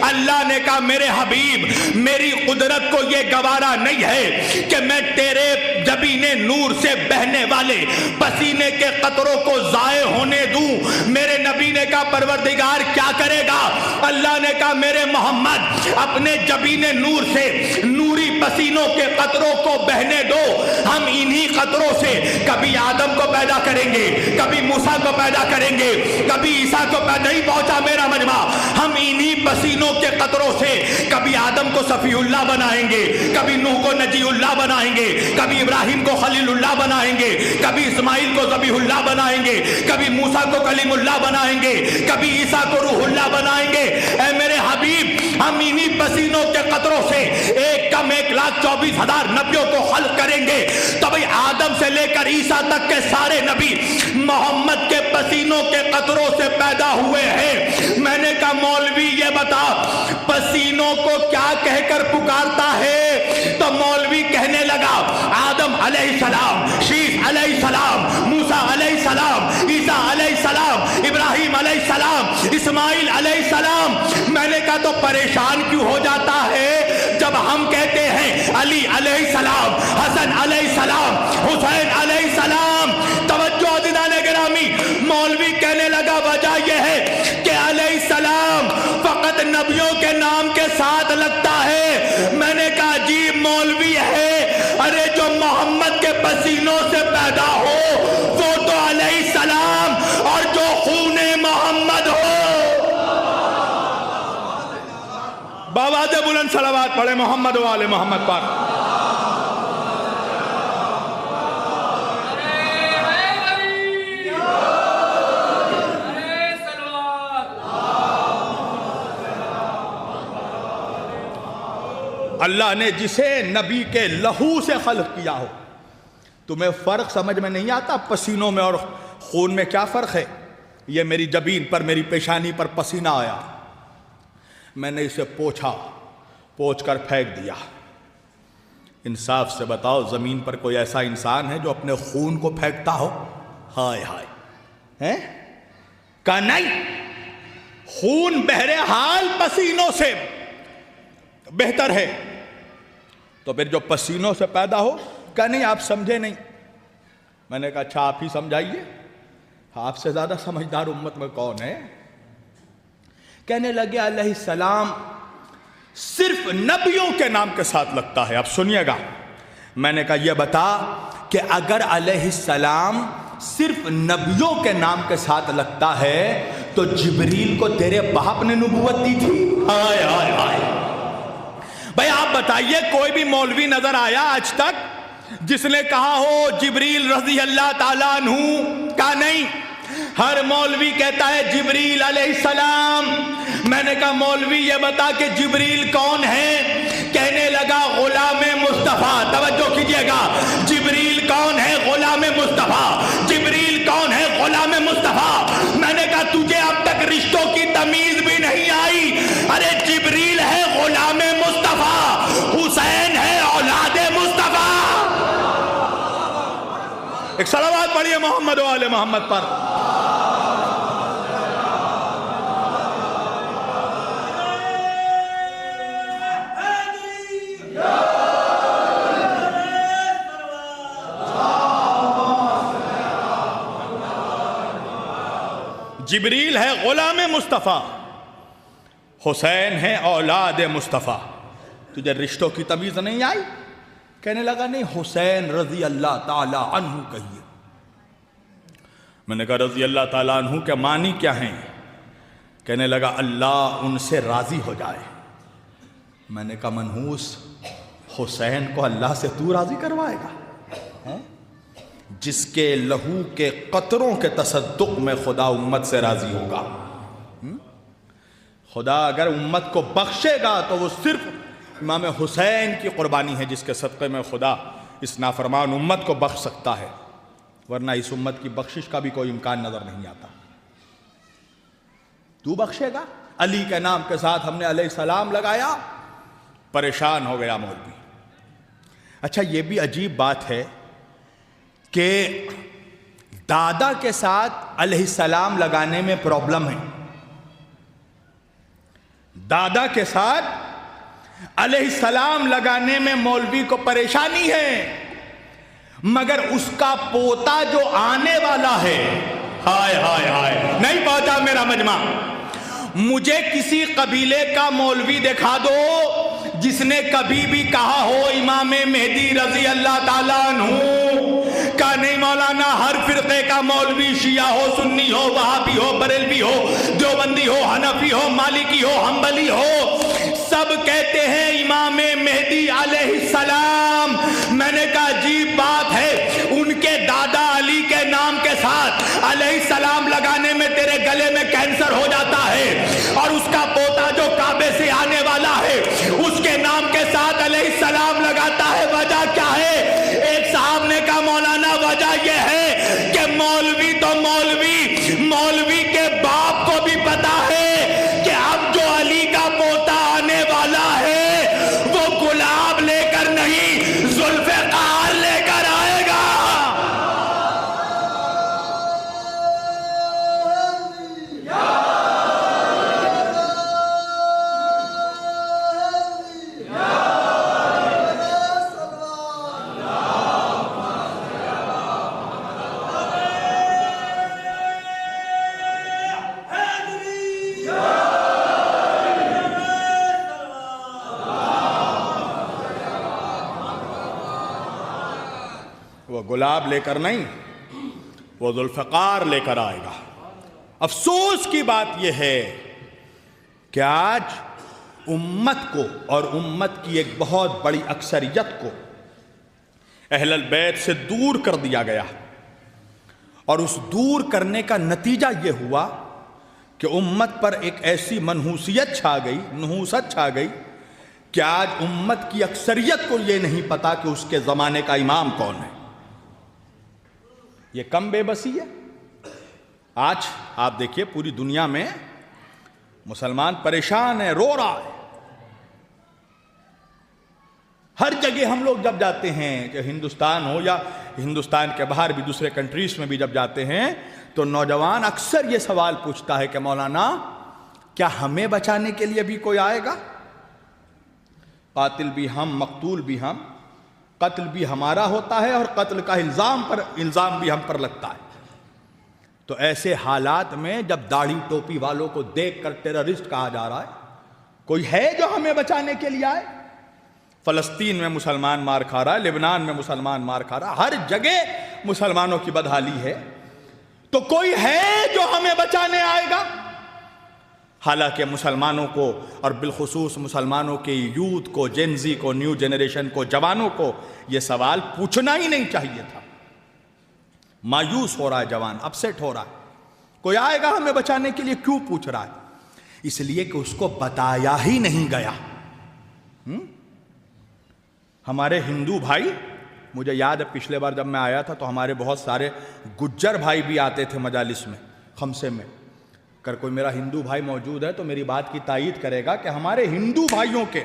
اللہ نے کہا میرے حبیب میری قدرت کو یہ گوارا نہیں ہے کہ میں تیرے جبین نور سے بہنے والے پسینے کے قطروں کو ضائع ہونے دوں۔ میرے نبی نے کہا پروردگار کیا کرے گا؟ اللہ نے کہا میرے محمد اپنے جبین نور سے نوری پسینوں کے قطروں کو بہنے دو، ہم انہی قطروں سے کبھی آدم کو پیدا کریں گے، کبھی موسیٰ کو پیدا کریں گے، کبھی عیسیٰ کو پیدا نہیں پہنچا میرا مجمع، ہم انہی پسینوں کے قطروں سے کبھی آدم کو صفی اللہ بنائیں گے، کبھی نوح کو نجی اللہ بنائیں گے، کبھی ابراہیم کو خلیل اللہ بنائیں گے، کبھی اسماعیل کو ذبیح اللہ بنائیں گے، کبھی موسیٰ کو کلیم اللہ بنائیں گے، کبھی عیسیٰ کو روح اللہ بنائیں گے۔ اے میرے حبیب ہم انہی پسینوں کے قطروں سے 1,24,000 نبیوں کو خلق کریں گے۔ تو بھئی آدم سے لے کر عیسیٰ تک کے سارے نبی محمد کے پسینوں کے قطروں سے پیدا ہوئے ہیں۔ میں نے کہا مولوی یہ بتا پسینوں کو کیا کہہ کر پکارتا ہے؟ تو مولوی کہنے لگا آدم علیہ السلام، شیس علیہ السلام، موسیٰ علیہ السلام، عیسیٰ علیہ السلام، ابراہیم علیہ السلام، اسماعیل علیہ السلام۔ میں نے کہا تو پریشان کیوں ہو جاتا ہے جب ہم کہتے ہیں علی علیہ السلام، حسن علیہ السلام، حسین علیہ السلام؟ توجہ عزیزان گرامی، مولوی کہنے لگا وجہ یہ ہے کہ علیہ السلام فقط نبیوں کے نام کے ساتھ لگتا ہے۔ میں نے کہا عجیب مولوی ہے، ارے جو محمد کے پسینوں سے پیدا ہو وہ تو علیہ السلام، اور جو خون محمد ہو۔ بآواز بلند صلوات پڑھے محمد و آل محمد پر۔ اللہ نے جسے نبی کے لہو سے خلق کیا ہو، تمہیں فرق سمجھ میں نہیں آتا پسینوں میں اور خون میں کیا فرق ہے؟ یہ میری جبین پر، میری پیشانی پر پسینہ آیا، میں نے اسے پوچھ کر پھینک دیا۔ انصاف سے بتاؤ زمین پر کوئی ایسا انسان ہے جو اپنے خون کو پھینکتا ہو؟ ہائے ہائے، کہا نہیں، خون بہرحال پسینوں سے بہتر ہے۔ تو پھر جو پسینوں سے پیدا ہو، کہا نہیں آپ سمجھے نہیں۔ میں نے کہا اچھا آپ ہی سمجھائیے، آپ سے زیادہ سمجھدار امت میں کون ہے؟ کہنے لگے علیہ السلام صرف نبیوں کے نام کے ساتھ لگتا ہے۔ اب سنیے گا، میں نے کہا یہ بتا کہ اگر علیہ السلام صرف نبیوں کے نام کے ساتھ لگتا ہے تو جبریل کو تیرے باپ نے نبوت دی تھی؟ ہائے ہائے ہائے۔ بھئی آپ بتائیے کوئی بھی مولوی نظر آیا آج تک جس نے کہا ہو جبریل رضی اللہ تعالیٰ عنہ؟ کہا نہیں، ہر مولوی کہتا ہے جبریل علیہ السلام۔ میں نے کہا مولوی یہ بتا کہ جبریل کون ہے؟ کہنے لگا غلام مصطفیٰ۔ توجہ کیجئے گا، جبریل کون ہے؟ غلام مصطفیٰ۔ جبریل کون ہے؟ غلام مصطفیٰ۔ میں نے کہا تجھے اب تک رشتوں کی تمیز بھی نہیں آئی؟ ارے جبریل ہے غلام مصطفیٰ، حسین ہے اولاد مصطفیٰ۔ ایک صلوات پڑھیے محمد و آل محمد پر۔ جبریل ہے غلام مصطفیٰ، حسین ہے اولاد مصطفیٰ، تجھے رشتوں کی تمیز نہیں آئی؟ کہنے لگا نہیں، حسین رضی اللہ تعالی عنہ کہیے۔ میں نے کہا رضی اللہ تعالیٰ عنہ کے معنی کیا ہیں؟ کہنے لگا اللہ ان سے راضی ہو جائے۔ میں نے کہا منحوس، حسین کو اللہ سے تو راضی کروائے گا؟ جس کے لہو کے قطروں کے تصدق میں خدا امت سے راضی ہوگا۔ خدا اگر امت کو بخشے گا تو وہ صرف امام حسین کی قربانی ہے جس کے صدقے میں خدا اس نافرمان امت کو بخش سکتا ہے، ورنہ اس امت کی بخشش کا بھی کوئی امکان نظر نہیں آتا۔ تو بخشے گا؟ علی کے نام کے ساتھ ہم نے علیہ السلام لگایا، پریشان ہو گیا مولوی۔ اچھا یہ بھی عجیب بات ہے کہ دادا کے ساتھ علیہ السلام لگانے میں پرابلم ہے، دادا کے ساتھ علیہ السلام لگانے میں مولوی کو پریشانی ہے، مگر اس کا پوتا جو آنے والا ہے، ہائے ہائے ہائے، نہیں پہنچا میرا مجمع، مجھے کسی قبیلے کا مولوی دکھا دو جس نے کبھی بھی کہا ہو امام مہدی رضی اللہ تعالیٰ عنہ کا نہیں مولانا ہر فرقے کا مولوی شیعہ ہو، سنی ہو، وہابی ہو، بریلوی ہو، دیوبندی ہو، حنفی ہو، مالکی ہو، حنبلی ہو، سب کہتے ہیں امام مہدی علیہ السلام۔ میں نے کہا عجیب بات ہے، ان کے دادا علی کے نام کے ساتھ علیہ السلام لگانے میں تیرے گلے میں کینسر ہو جاتا ہے، اور اس کا پوتا جو کعبے سے آنے والا ہے اس کے نام کے ساتھ علیہ السلام لگاتا ہے، وجہ کیا ہے؟ ایک صاحب نے کہا مولانا وجہ یہ ہے کہ مولوی تو مولوی کے باپ کو بھی پتا ہے کہ اب جو علی کا پوتا آنے والا ہے وہ گلاب لے کر نہیں ذوالفقار لے کر آئے گا۔ وہ گلاب لے کر نہیں، وہ ذوالفقار لے کر آئے گا۔ افسوس کی بات یہ ہے کہ آج امت کو اور امت کی ایک بہت بڑی اکثریت کو اہل البیت سے دور کر دیا گیا، اور اس دور کرنے کا نتیجہ یہ ہوا کہ امت پر ایک ایسی منحوسیت چھا گئی، نحوست چھا گئی کہ آج امت کی اکثریت کو یہ نہیں پتا کہ اس کے زمانے کا امام کون ہے۔ یہ کم بے بسی ہے؟ آج آپ دیکھیے پوری دنیا میں مسلمان پریشان ہے، رو رہا ہے۔ ہر جگہ ہم لوگ جب جاتے ہیں، چاہے ہندوستان ہو یا ہندوستان کے باہر بھی دوسرے کنٹریز میں بھی جب جاتے ہیں، تو نوجوان اکثر یہ سوال پوچھتا ہے کہ مولانا کیا ہمیں بچانے کے لیے بھی کوئی آئے گا؟ قاتل بھی ہم، مقتول بھی ہم، قتل بھی ہمارا ہوتا ہے اور قتل کا الزام بھی ہم پر لگتا ہے۔ تو ایسے حالات میں جب داڑھی ٹوپی والوں کو دیکھ کر ٹیررسٹ کہا جا رہا ہے، کوئی ہے جو ہمیں بچانے کے لیے آئے؟ فلسطین میں مسلمان مار کھا رہا ہے، لبنان میں مسلمان مار کھا رہا ہے، ہر جگہ مسلمانوں کی بدحالی ہے، تو کوئی ہے جو ہمیں بچانے آئے گا؟ حالانکہ مسلمانوں کو اور بالخصوص مسلمانوں کے یوتھ کو، جینزی کو، نیو جنریشن کو، جوانوں کو یہ سوال پوچھنا ہی نہیں چاہیے تھا۔ مایوس ہو رہا ہے جوان، اپسیٹ ہو رہا ہے، کوئی آئے گا ہمیں بچانے کے لیے؟ کیوں پوچھ رہا ہے؟ اس لیے کہ اس کو بتایا ہی نہیں گیا۔ ہمارے ہندو بھائی، مجھے یاد ہے پچھلے بار جب میں آیا تھا تو ہمارے بہت سارے گجر بھائی بھی آتے تھے مجالس میں، خمسے میں۔ اگر کوئی میرا ہندو بھائی موجود ہے تو میری بات کی تائید کرے گا کہ ہمارے ہندو بھائیوں کے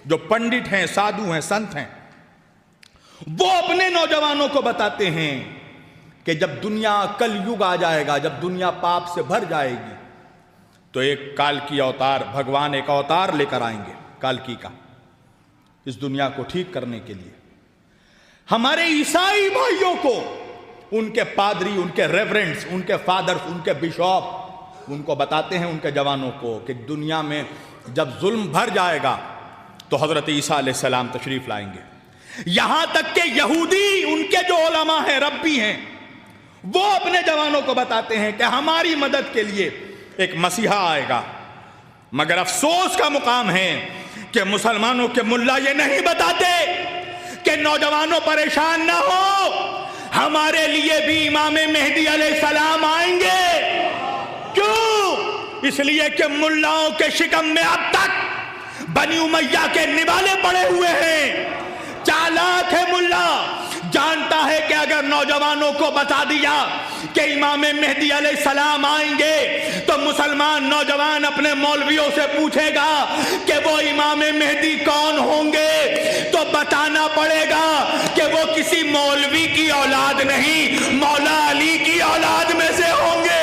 جو پنڈت ہیں، سادھو ہیں، سنت ہیں، وہ اپنے نوجوانوں کو بتاتے ہیں کہ جب دنیا کل یگ آ جائے گا، جب دنیا پاپ سے بھر جائے گی، تو ایک کالکی اوتار، بھگوان ایک اوتار لے کر آئیں گے کالکی کا، اس دنیا کو ٹھیک کرنے کے لیے۔ ہمارے عیسائی بھائیوں کو ان کے پادری، ان کے ریورنڈز، ان کے فادرز، ان کے بشاپ ان کو بتاتے ہیں ان کے جوانوں کو کہ دنیا میں جب ظلم بھر جائے گا تو حضرت عیسیٰ علیہ السلام تشریف لائیں گے۔ یہاں تک کہ یہودی، ان کے جو علماء ہیں، ربی ہیں، وہ اپنے جوانوں کو بتاتے ہیں کہ ہماری مدد کے لیے ایک مسیحا آئے گا۔ مگر افسوس کا مقام ہے کہ مسلمانوں کے ملا یہ نہیں بتاتے کہ نوجوانوں پریشان نہ ہو، ہمارے لیے بھی امام مہدی علیہ السلام آئیں گے۔ کیوں؟ اس لیے کہ ملاؤں کے شکم میں اب تک بنی امیہ کے نوالے پڑے ہوئے ہیں۔ چالاک ہے ملا، جانتا ہے کہ اگر نوجوانوں کو بتا دیا کہ امام مہدی علیہ السلام آئیں گے تو مسلمان نوجوان اپنے مولویوں سے پوچھے گا کہ وہ امام مہدی کون ہوں گے، تو بتانا پڑے گا کہ وہ کسی مولوی کی اولاد نہیں، مولا علی کی اولاد میں سے ہوں گے۔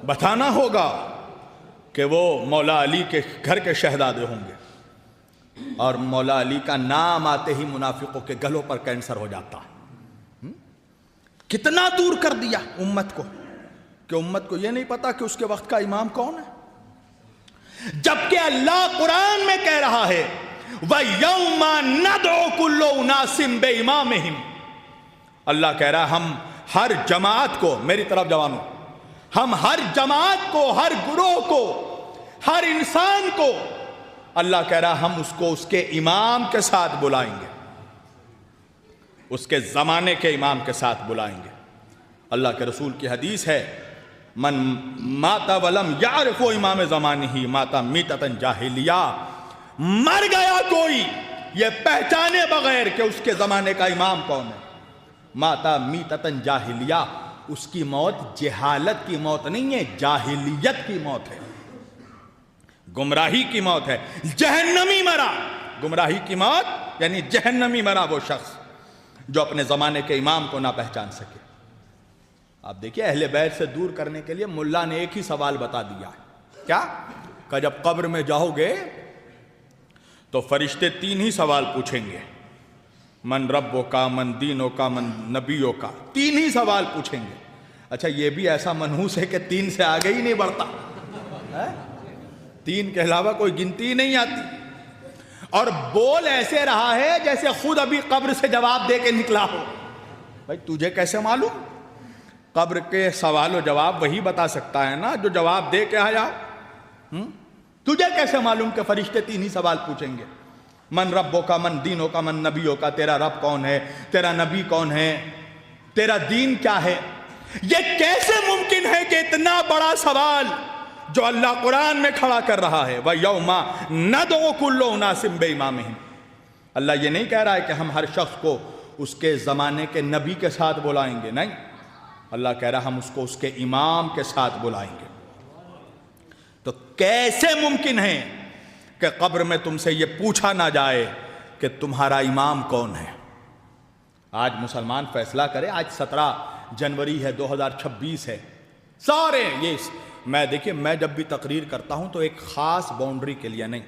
بتانا ہوگا کہ وہ مولا علی کے گھر کے شہزادے ہوں گے، اور مولا علی کا نام آتے ہی منافقوں کے گلوں پر کینسر ہو جاتا۔ کتنا دور کر دیا امت کو کہ امت کو یہ نہیں پتا کہ اس کے وقت کا امام کون ہے، جبکہ اللہ قرآن میں کہہ رہا ہے وَيَوْمَ نَدْعُ كُلُّ أُنَاسٍ بِإِمَامِهِمْ۔ اللہ کہہ رہا ہم ہر جماعت کو، میری طرف جوانوں، ہم ہر جماعت کو، ہر گروہ کو، ہر انسان کو، اللہ کہہ رہا ہم اس کو اس کے امام کے ساتھ بلائیں گے، اس کے زمانے کے امام کے ساتھ بلائیں گے۔ اللہ کے رسول کی حدیث ہے من مات ولم یعرف امام زمانہ مات میتۃ جاہلیہ، مر گیا کوئی یہ پہچانے بغیر کہ اس کے زمانے کا امام کون ہے، مات میتۃ جاہلیہ، اس کی موت جہالت کی موت نہیں ہے، جاہلیت کی موت ہے، گمراہی کی موت ہے، جہنمی مرا۔ گمراہی کی موت یعنی جہنمی مرا وہ شخص جو اپنے زمانے کے امام کو نہ پہچان سکے۔ آپ دیکھیں اہل بیت سے دور کرنے کے لیے ملا نے ایک ہی سوال بتا دیا ہے، کیا کہ جب قبر میں جاؤ گے تو فرشتے تین ہی سوال پوچھیں گے، من ربوں کا، من دینوں کا، من نبیوں کا، تین ہی سوال پوچھیں گے۔ اچھا یہ بھی ایسا منحوس ہے کہ تین سے آگے ہی نہیں بڑھتا، تین کے علاوہ کوئی گنتی نہیں آتی، اور بول ایسے رہا ہے جیسے خود ابھی قبر سے جواب دے کے نکلا ہو۔ بھائی تجھے کیسے معلوم؟ قبر کے سوال و جواب وہی بتا سکتا ہے نا جو جواب دے کے آیا۔ تجھے کیسے معلوم کہ فرشتے تین ہی سوال پوچھیں گے، من ربوں کا، من دینوں کا، من نبیوں کا، تیرا رب کون ہے، تیرا نبی کون ہے، تیرا دین کیا ہے؟ یہ کیسے ممکن ہے کہ اتنا بڑا سوال جو اللہ قرآن میں کھڑا کر رہا ہے وَيَوْمَ نَدْعُ كُلُّ أُنَاسٍ بِإِمَامِهِمْ، اللہ یہ نہیں کہہ رہا ہے کہ ہم ہر شخص کو اس کے زمانے کے نبی کے ساتھ بلائیں گے، نہیں، اللہ کہہ رہا ہم اس کو اس کے امام کے ساتھ بلائیں گے۔ تو کیسے ممکن ہے کہ قبر میں تم سے یہ پوچھا نہ جائے کہ تمہارا امام کون ہے؟ آج مسلمان فیصلہ کرے، آج 17 جنوری ہے، 2026 ہے، سارے یہ دیکھیں میں جب بھی تقریر کرتا ہوں تو ایک خاص باؤنڈری کے لیے نہیں،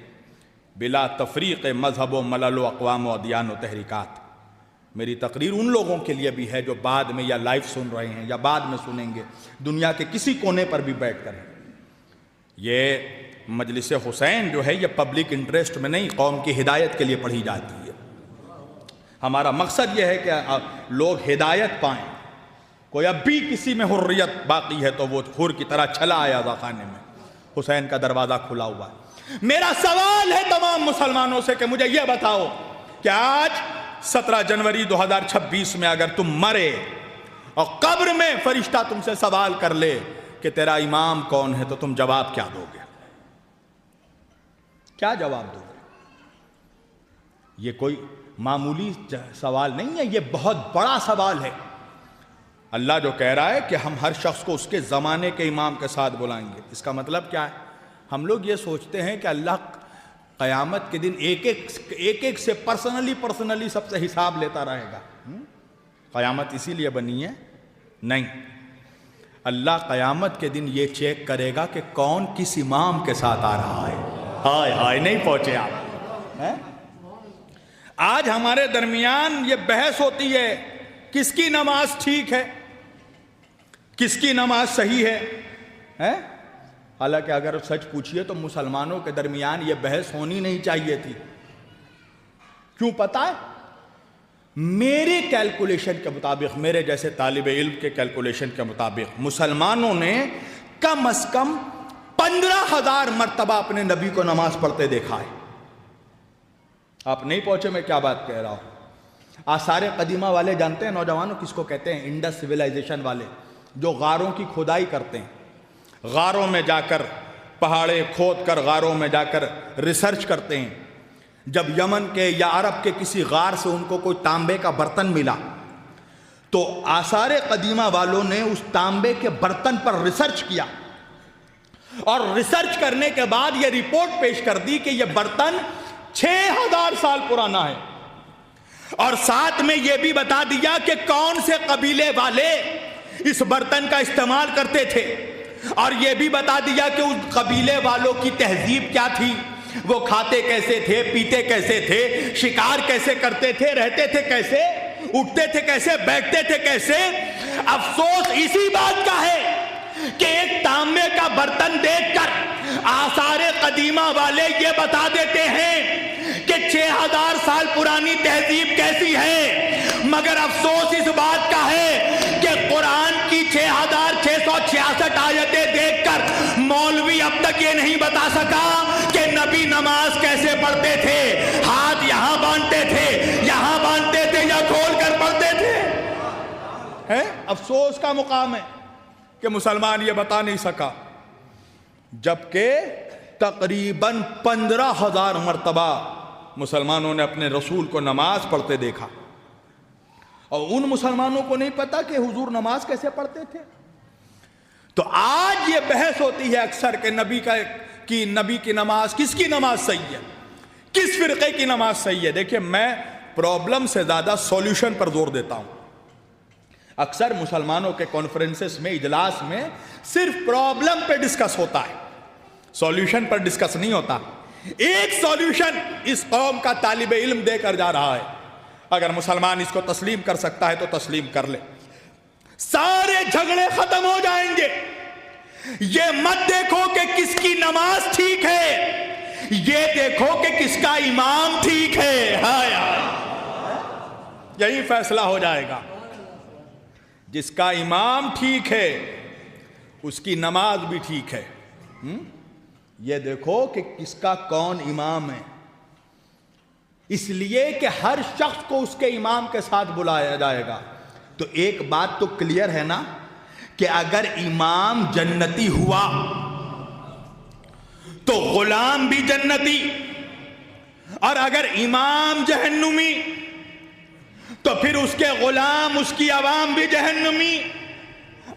بلا تفریق مذہب و ملل و اقوام و ادیان و تحریکات، میری تقریر ان لوگوں کے لیے بھی ہے جو بعد میں یا لائیو سن رہے ہیں یا بعد میں سنیں گے، دنیا کے کسی کونے پر بھی بیٹھ کر۔ یہ مجلس حسین جو ہے یہ پبلک انٹرسٹ میں نہیں، قوم کی ہدایت کے لیے پڑھی جاتی ہے۔ ہمارا مقصد یہ ہے کہ لوگ ہدایت پائیں، کوئی اب بھی کسی میں حریت باقی ہے تو وہ حر کی طرح چلا آیا خانے میں، حسین کا دروازہ کھلا ہوا ہے۔ میرا سوال ہے تمام مسلمانوں سے کہ مجھے یہ بتاؤ کہ آج 17 جنوری 2026 میں اگر تم مرے اور قبر میں فرشتہ تم سے سوال کر لے کہ تیرا امام کون ہے تو تم جواب کیا دو گے؟ کیا جواب دو گے؟ یہ کوئی معمولی سوال نہیں ہے، یہ بہت بڑا سوال ہے۔ اللہ جو کہہ رہا ہے کہ ہم ہر شخص کو اس کے زمانے کے امام کے ساتھ بلائیں گے، اس کا مطلب کیا ہے؟ ہم لوگ یہ سوچتے ہیں کہ اللہ قیامت کے دن ایک ایک سے پرسنلی سب سے حساب لیتا رہے گا۔ قیامت اسی لیے بنی ہے؟ نہیں، اللہ قیامت کے دن یہ چیک کرے گا کہ کون کس امام کے ساتھ آ رہا ہے۔ ہائے ہائے، نہیں پہنچے آپ۔ آج ہمارے درمیان یہ بحث ہوتی ہے کس کی نماز ٹھیک ہے، کس کی نماز صحیح ہے، حالانکہ اگر سچ پوچھئے تو مسلمانوں کے درمیان یہ بحث ہونی نہیں چاہیے تھی۔ کیوں پتہ ہے؟ میرے کیلکولیشن کے مطابق، میرے جیسے طالب علم کے کیلکولیشن کے مطابق، مسلمانوں نے کم از کم 15,000 مرتبہ اپنے نبی کو نماز پڑھتے دیکھا ہے۔ آپ نہیں پہنچے میں کیا بات کہہ رہا ہوں. آثار قدیمہ والے جانتے ہیں نوجوانوں کس کو کہتے ہیں؟ انڈس سویلائزیشن والے جو غاروں کی کھدائی کرتے ہیں. غاروں میں جا کر پہاڑے کھود کر غاروں میں جا کر ریسرچ کرتے ہیں. جب یمن کے یا عرب کے کسی غار سے ان کو کوئی تانبے کا برتن ملا تو آثار قدیمہ والوں نے اس تانبے کے برتن پر ریسرچ کیا اور ریسرچ کرنے کے بعد یہ رپورٹ پیش کر دی کہ یہ برتن 6000 سال پرانا ہے، اور ساتھ میں یہ بھی بتا دیا کہ کون سے قبیلے والے اس برتن کا استعمال کرتے تھے، اور یہ بھی بتا دیا کہ اس قبیلے والوں کی تہذیب کیا تھی، وہ کھاتے کیسے تھے، پیتے کیسے تھے، شکار کیسے کرتے تھے، رہتے تھے کیسے، اٹھتے تھے کیسے، بیٹھتے تھے کیسے. افسوس اسی بات کا ہے کہ ایک تانبے کا برتن دیکھ کر آثار قدیمہ والے یہ بتا دیتے ہیں کہ 6000 سال پرانی تہذیب کیسی ہے، مگر افسوس اس بات کا ہے کہ قرآن کی 6666 آیتیں دیکھ کر مولوی اب تک یہ نہیں بتا سکا کہ نبی نماز کیسے پڑھتے تھے، ہاتھ یہاں باندھتے تھے، یہاں باندھتے تھے یا کھول کر پڑھتے تھے. افسوس کا مقام ہے کہ مسلمان یہ بتا نہیں سکا، جبکہ تقریباً 15,000 مرتبہ مسلمانوں نے اپنے رسول کو نماز پڑھتے دیکھا، اور ان مسلمانوں کو نہیں پتا کہ حضور نماز کیسے پڑھتے تھے. تو آج یہ بحث ہوتی ہے اکثر کہ نبی کی نماز، کس کی نماز صحیح ہے، کس فرقے کی نماز صحیح ہے. دیکھیں میں پرابلم سے زیادہ سولوشن پر زور دیتا ہوں. اکثر مسلمانوں کے کانفرنسز میں، اجلاس میں صرف پرابلم پہ ڈسکس ہوتا ہے، سولوشن پر ڈسکس نہیں ہوتا. ایک سولوشن اس قوم کا طالب علم دے کر جا رہا ہے، اگر مسلمان اس کو تسلیم کر سکتا ہے تو تسلیم کر لے، سارے جھگڑے ختم ہو جائیں گے. یہ مت دیکھو کہ کس کی نماز ٹھیک ہے، یہ دیکھو کہ کس کا امام ٹھیک ہے. یہی فیصلہ ہو جائے گا. جس کا امام ٹھیک ہے اس کی نماز بھی ٹھیک ہے. یہ دیکھو کہ کس کا کون امام ہے، اس لیے کہ ہر شخص کو اس کے امام کے ساتھ بلایا جائے گا. تو ایک بات تو کلیئر ہے نا کہ اگر امام جنتی ہوا تو غلام بھی جنتی، اور اگر امام جہنمی تو پھر اس کے غلام، اس کی عوام بھی جہنمی.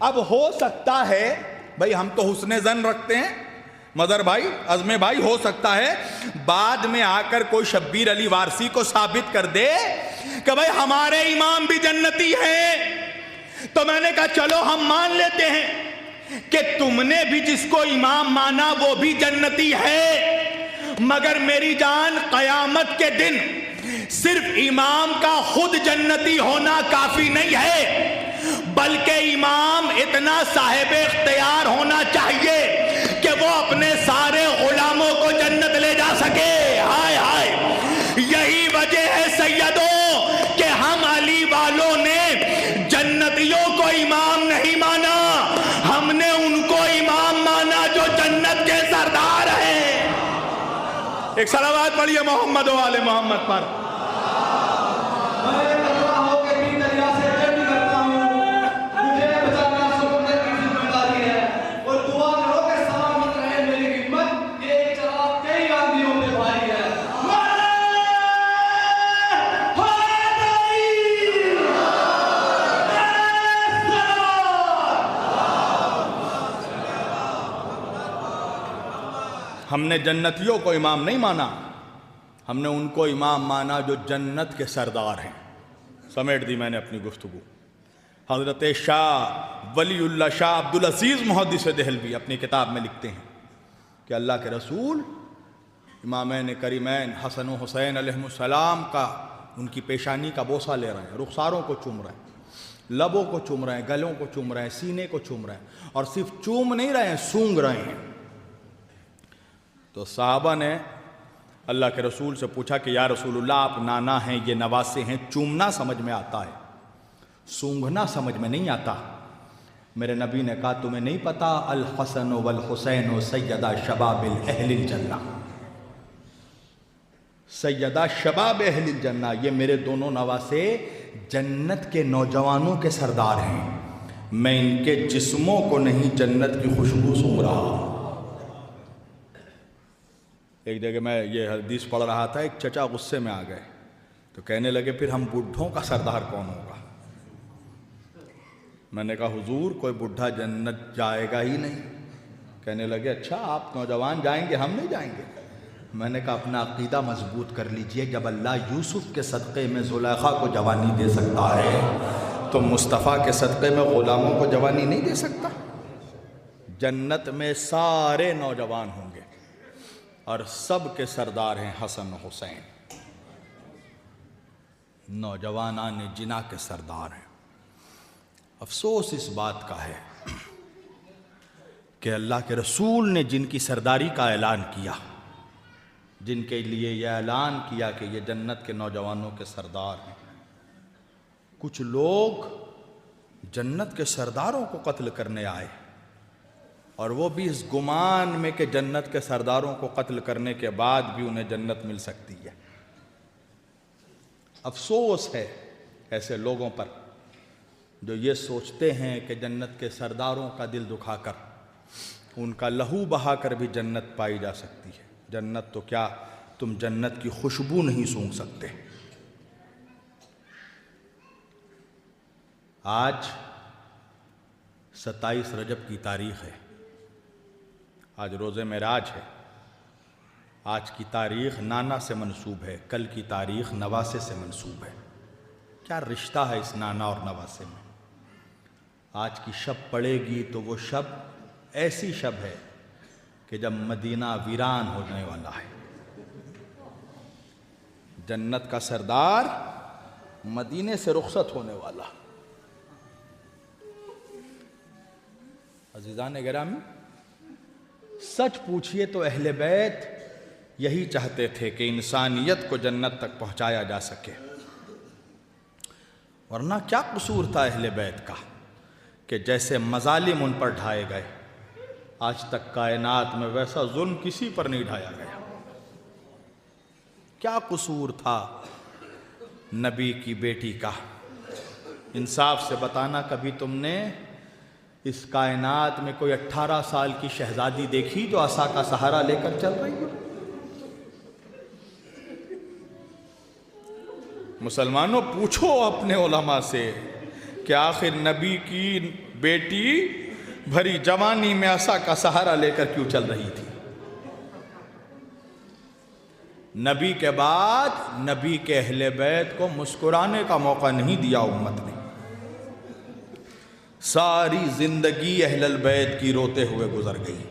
اب ہو سکتا ہے بھائی، ہم تو حسن ظن رکھتے ہیں مظہر بھائی، عزم بھائی، ہو سکتا ہے بعد میں آ کر کوئی شبیر علی وارسی کو ثابت کر دے کہ بھائی ہمارے امام بھی جنتی ہیں. تو میں نے کہا چلو ہم مان لیتے ہیں کہ تم نے بھی جس کو امام مانا وہ بھی جنتی ہے، مگر میری جان قیامت کے دن صرف امام کا خود جنتی ہونا کافی نہیں ہے، بلکہ امام اتنا صاحب اختیار ہونا چاہیے کہ وہ اپنے سارے غلاموں کو جنت لے جا سکے. ہائے ہائے، یہی وجہ ہے سیدوں کہ ہم علی والوں نے جنتیوں کو امام نہیں مانا، ہم نے ان کو امام مانا جو جنت کے سردار ہیں. ایک صلوات پڑھیے محمد و آل محمد پر. ہم نے جنتیوں کو امام نہیں مانا، ہم نے ان کو امام مانا جو جنت کے سردار ہیں. سمیٹ دی میں نے اپنی گفتگو. حضرت شاہ ولی اللہ شاہ عبدالعزیز محدث دہلوی اپنی کتاب میں لکھتے ہیں کہ اللہ کے رسول امامین کریمین حسن و حسین علیہ السلام کا، ان کی پیشانی کا بوسہ لے رہے ہیں، رخساروں کو چوم رہے ہیں، لبوں کو چوم رہے ہیں، گلوں کو چوم رہے ہیں، سینے کو چوم رہے ہیں، اور صرف چوم نہیں رہے ہیں، سونگ رہے ہیں. تو صحابہ نے اللہ کے رسول سے پوچھا کہ یا رسول اللہ، آپ نانا ہیں، یہ نواسے ہیں، چومنا سمجھ میں آتا ہے، سونگھنا سمجھ میں نہیں آتا. میرے نبی نے کہا تمہیں نہیں پتا الحسن والحسین سیدہ شباب اہل الجنہ. سیدہ شباب اہل الجنہ، یہ میرے دونوں نواسے جنت کے نوجوانوں کے سردار ہیں، میں ان کے جسموں کو نہیں جنت کی خوشبو سونگ رہا ہوں۔ ایک جگہ میں یہ حدیث پڑھ رہا تھا، ایک چچا غصے میں آ گئے تو کہنے لگے پھر ہم بڈھوں کا سردار کون ہوگا؟ میں نے کہا حضور کوئی بڈھا جنت جائے گا ہی نہیں۔ کہنے لگے اچھا آپ نوجوان جائیں گے، ہم نہیں جائیں گے؟ میں نے کہا اپنا عقیدہ مضبوط کر لیجئے، جب اللہ یوسف کے صدقے میں زلیخا کو جوانی دے سکتا ہے تو مصطفیٰ کے صدقے میں غلاموں کو جوانی نہیں دے سکتا؟ جنت میں سارے نوجوان ہوں گے اور سب کے سردار ہیں حسن و حسین، نوجوانان جنا کے سردار ہیں۔ افسوس اس بات کا ہے کہ اللہ کے رسول نے جن کی سرداری کا اعلان کیا، جن کے لیے یہ اعلان کیا کہ یہ جنت کے نوجوانوں کے سردار ہیں، کچھ لوگ جنت کے سرداروں کو قتل کرنے آئے، اور وہ بھی اس گمان میں کہ جنت کے سرداروں کو قتل کرنے کے بعد بھی انہیں جنت مل سکتی ہے۔ افسوس ہے ایسے لوگوں پر جو یہ سوچتے ہیں کہ جنت کے سرداروں کا دل دکھا کر، ان کا لہو بہا کر بھی جنت پائی جا سکتی ہے۔ جنت تو کیا، تم جنت کی خوشبو نہیں سونگھ سکتے۔ آج 27 رجب کی تاریخ ہے، آج روز معراج ہے۔ آج کی تاریخ نانا سے منسوب ہے، کل کی تاریخ نواسے سے منسوب ہے۔ کیا رشتہ ہے اس نانا اور نواسے میں؟ آج کی شب پڑے گی تو وہ شب ایسی شب ہے کہ جب مدینہ ویران ہونے والا ہے۔ جنت کا سردار مدینے سے رخصت ہونے والا۔ عزیزان گرامی، سچ پوچھئے تو اہل بیت یہی چاہتے تھے کہ انسانیت کو جنت تک پہنچایا جا سکے، ورنہ کیا قصور تھا اہل بیت کا کہ جیسے مظالم ان پر ڈھائے گئے، آج تک کائنات میں ویسا ظلم کسی پر نہیں ڈھایا گیا۔ کیا قصور تھا نبی کی بیٹی کا؟ انصاف سے بتانا، کبھی تم نے اس کائنات میں کوئی 18 سال کی شہزادی دیکھی جو عصا کا سہارا لے کر چل رہی ہے؟ مسلمانوں پوچھو اپنے علماء سے کہ آخر نبی کی بیٹی بھری جوانی میں عصا کا سہارا لے کر کیوں چل رہی تھی؟ نبی کے بعد نبی کے اہل بیت کو مسکرانے کا موقع نہیں دیا امت نے۔ ساری زندگی اہل البیت کی روتے ہوئے گزر گئی۔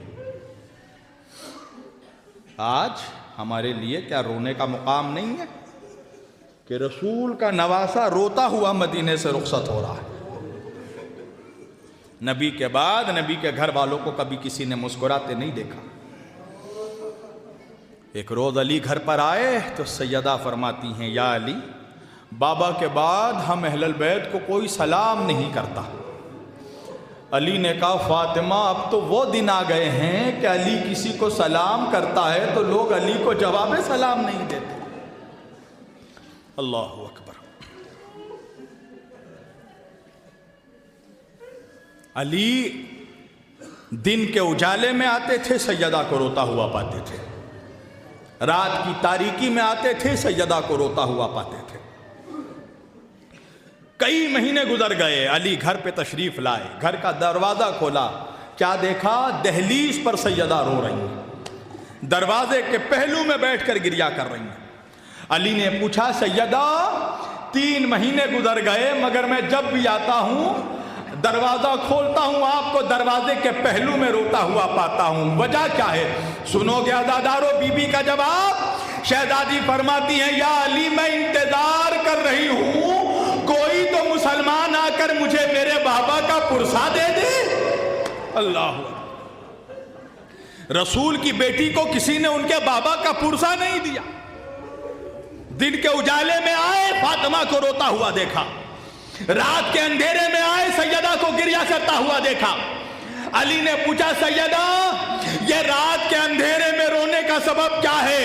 آج ہمارے لیے کیا رونے کا مقام نہیں ہے کہ رسول کا نواسا روتا ہوا مدینے سے رخصت ہو رہا ہے؟ نبی کے بعد نبی کے گھر والوں کو کبھی کسی نے مسکراتے نہیں دیکھا۔ ایک روز علی گھر پر آئے تو سیدہ فرماتی ہیں، یا علی، بابا کے بعد ہم اہل البیت کو کوئی سلام نہیں کرتا۔ علی نے کہا، فاطمہ اب تو وہ دن آ گئے ہیں کہ علی کسی کو سلام کرتا ہے تو لوگ علی کو جواب سلام نہیں دیتے۔ اللہ اکبر۔ علی دن کے اجالے میں آتے تھے، سیدہ کو روتا ہوا پاتے تھے، رات کی تاریکی میں آتے تھے، سیدہ کو روتا ہوا پاتے تھے۔ کئی مہینے گزر گئے، علی گھر پہ تشریف لائے، گھر کا دروازہ کھولا، کیا دیکھا؟ دہلیز پر سیدہ رو رہی ہیں، دروازے کے پہلو میں بیٹھ کر گریا کر رہی ہیں۔ علی نے پوچھا، سیدہ 3 مہینے گزر گئے مگر میں جب بھی آتا ہوں دروازہ کھولتا ہوں آپ کو دروازے کے پہلو میں روتا ہوا پاتا ہوں، وجہ کیا ہے؟ سنو گے عزادارو بی بی کا جواب؟ شہزادی فرماتی ہیں، یا علی میں انتظار کر رہی ہوں کوئی تو مسلمان آ کر مجھے میرے بابا کا پرسہ دے دے۔ اللہ، رسول کی بیٹی کو کسی نے ان کے بابا کا پرسہ نہیں دیا۔ دن کے اجالے میں آئے، فاطمہ کو روتا ہوا دیکھا، رات کے اندھیرے میں آئے، سیدہ کو گریا کرتا ہوا دیکھا۔ علی نے پوچھا، سیدہ یہ رات کے اندھیرے میں رونے کا سبب کیا ہے؟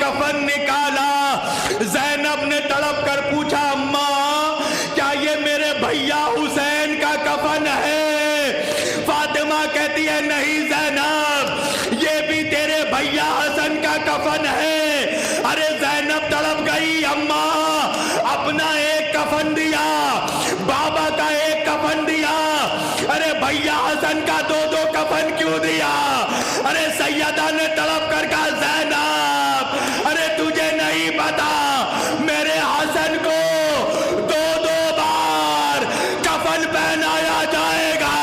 کفن نکالا. زینب نے تڑپ کر پوچھا اماں کیا یہ میرے بھیا حسین کا کفن ہے؟ فاطمہ کہتی ہے نہیں زینب یہ بھی تیرے بھیا حسن کا کفن ہے. ارے زینب تڑپ گئی. اماں اپنا ایک کفن دیا, بابا کا ایک کفن دیا, ارے بھیا حسن کا دو دو کفن کیوں دیا؟ ارے سیدہ نے تڑپ کر کہا زینب ارے تجھے نہیں پتا میرے حسن کو دو دو بار کفن پہنایا جائے گا.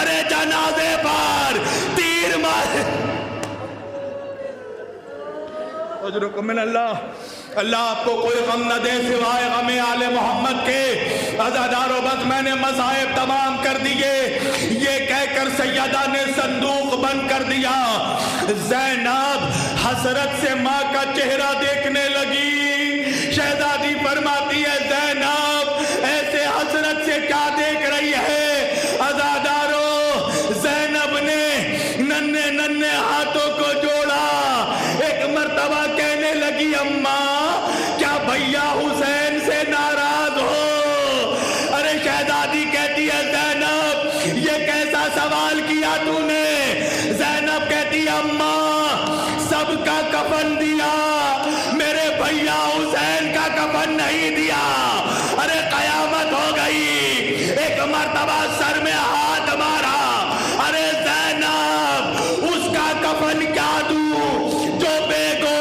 ارے جنازے پر تیر مار. اجرکم من اللہ. اللہ آپ کو کوئی غم نہ دے سوائے غم آل محمد کے. عزادارو بس میں نے مصائب تمام کر دیے. یہ کہہ کر سیدہ نے صندوق بند کر دیا. زینب حسرت سے ماں کا چہرہ دیکھنے لگی. شہزادی فرماتی ہے زینب ایسے حسرت سے کیا دیکھ رہی ہے؟ عزادارو زینب نے ننھے ننھے ہاتھوں کو جوڑا. ایک مرتبہ کہنے لگی اماں کیا بھیا حسین سے ناراض ہو؟ ارے شہزادی کہتی ہے زینب یہ کیسا سوال کیا تو نے؟ زینب کہتی ہے اماں سب کا کفن دیا میرے بھیا حسین کا کفن نہیں دیا. ارے قیامت ہو گئی. ایک مرتبہ سر میں ہاتھ مارا. ارے زینب اس کا کفن کیا دوں جو بے گو